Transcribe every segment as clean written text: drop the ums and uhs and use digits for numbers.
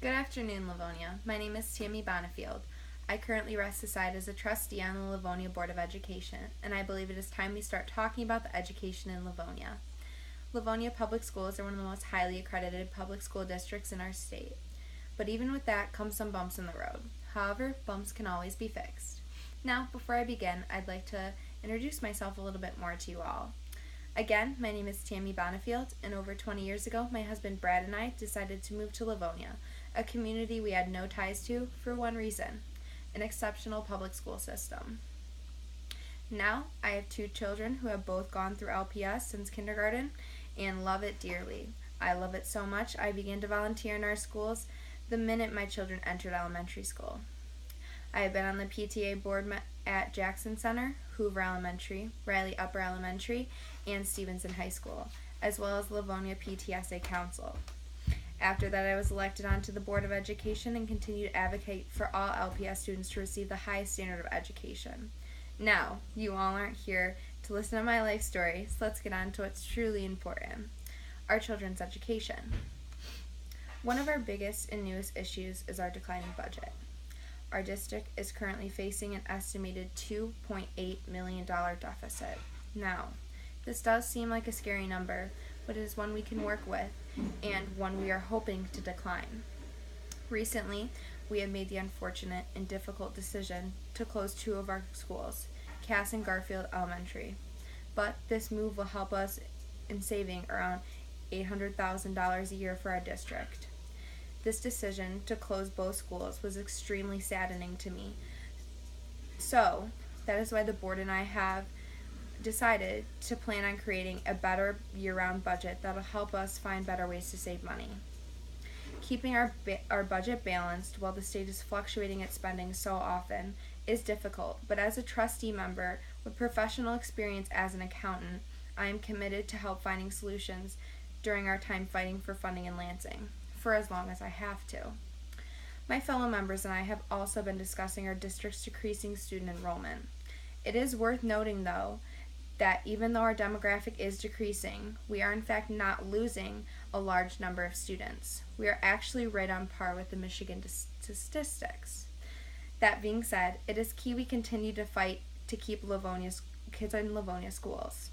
Good afternoon, Livonia. My name is Tammy Bonifield. I currently rest aside as a trustee on the Livonia Board of Education, and I believe it is time we start talking about the education in Livonia. Livonia Public Schools are one of the most highly accredited public school districts in our state. But even with that come some bumps in the road. However, bumps can always be fixed. Now, before I begin, I'd like to introduce myself a little bit more to you all. Again, my name is Tammy Bonifield, and over 20 years ago, my husband Brad and I decided to move to Livonia, a community we had no ties to for one reason: an exceptional public school system. Now, I have two children who have both gone through LPS since kindergarten and love it dearly. I love it so much I began to volunteer in our schools the minute my children entered elementary school. I have been on the PTA board at Jackson Center, Hoover Elementary, Riley Upper Elementary, and Stevenson High School, as well as Livonia PTSA Council. After that, I was elected onto the Board of Education and continue to advocate for all LPS students to receive the highest standard of education. Now, you all aren't here to listen to my life story, so let's get on to what's truly important: our children's education. One of our biggest and newest issues is our declining budget. Our district is currently facing an estimated $2.8 million deficit. Now, this does seem like a scary number, but it is one we can work with and one we are hoping to decline. Recently, we have made the unfortunate and difficult decision to close two of our schools, Cass and Garfield Elementary. But this move will help us in saving around $800,000 a year for our district. This decision to close both schools was extremely saddening to me. So, that is why the board and I have decided to plan on creating a better year-round budget that will help us find better ways to save money. Keeping our budget balanced while the state is fluctuating its spending so often is difficult, but as a trustee member with professional experience as an accountant, I am committed to help finding solutions during our time fighting for funding in Lansing, for as long as I have to. My fellow members and I have also been discussing our district's decreasing student enrollment. It is worth noting, though, that even though our demographic is decreasing, we are in fact not losing a large number of students. We are actually right on par with the Michigan statistics. That being said, it is key we continue to fight to keep kids in Livonia schools.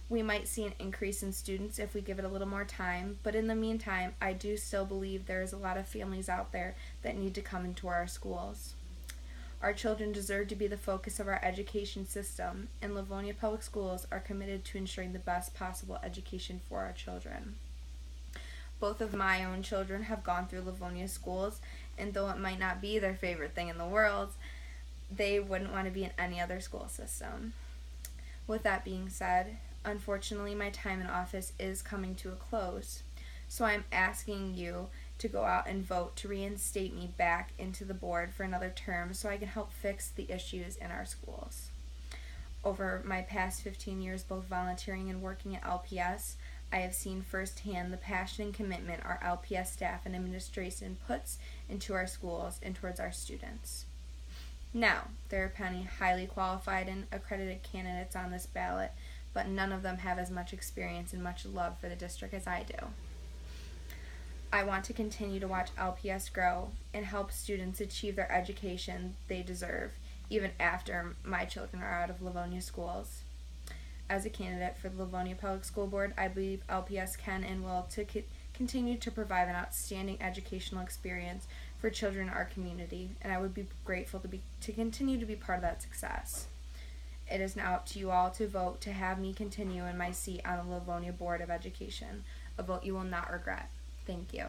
We might see an increase in students if we give it a little more time, but in the meantime, I do still believe there is a lot of families out there that need to come into our schools. Our children deserve to be the focus of our education system, and Livonia Public Schools are committed to ensuring the best possible education for our children. Both of my own children have gone through Livonia schools, and though it might not be their favorite thing in the world, they wouldn't want to be in any other school system. With that being said, unfortunately, my time in office is coming to a close, so I'm asking you to go out and vote to reinstate me back into the board for another term so I can help fix the issues in our schools. Over my past 15 years both volunteering and working at LPS, I have seen firsthand the passion and commitment our LPS staff and administration puts into our schools and towards our students. Now, there are many highly qualified and accredited candidates on this ballot, but none of them have as much experience and much love for the district as I do. I want to continue to watch LPS grow and help students achieve their education they deserve, even after my children are out of Livonia schools. As a candidate for the Livonia Public School Board, I believe LPS can and will continue to provide an outstanding educational experience for children in our community, and I would be grateful to continue to be part of that success. It is now up to you all to vote to have me continue in my seat on the Livonia Board of Education, a vote you will not regret. Thank you.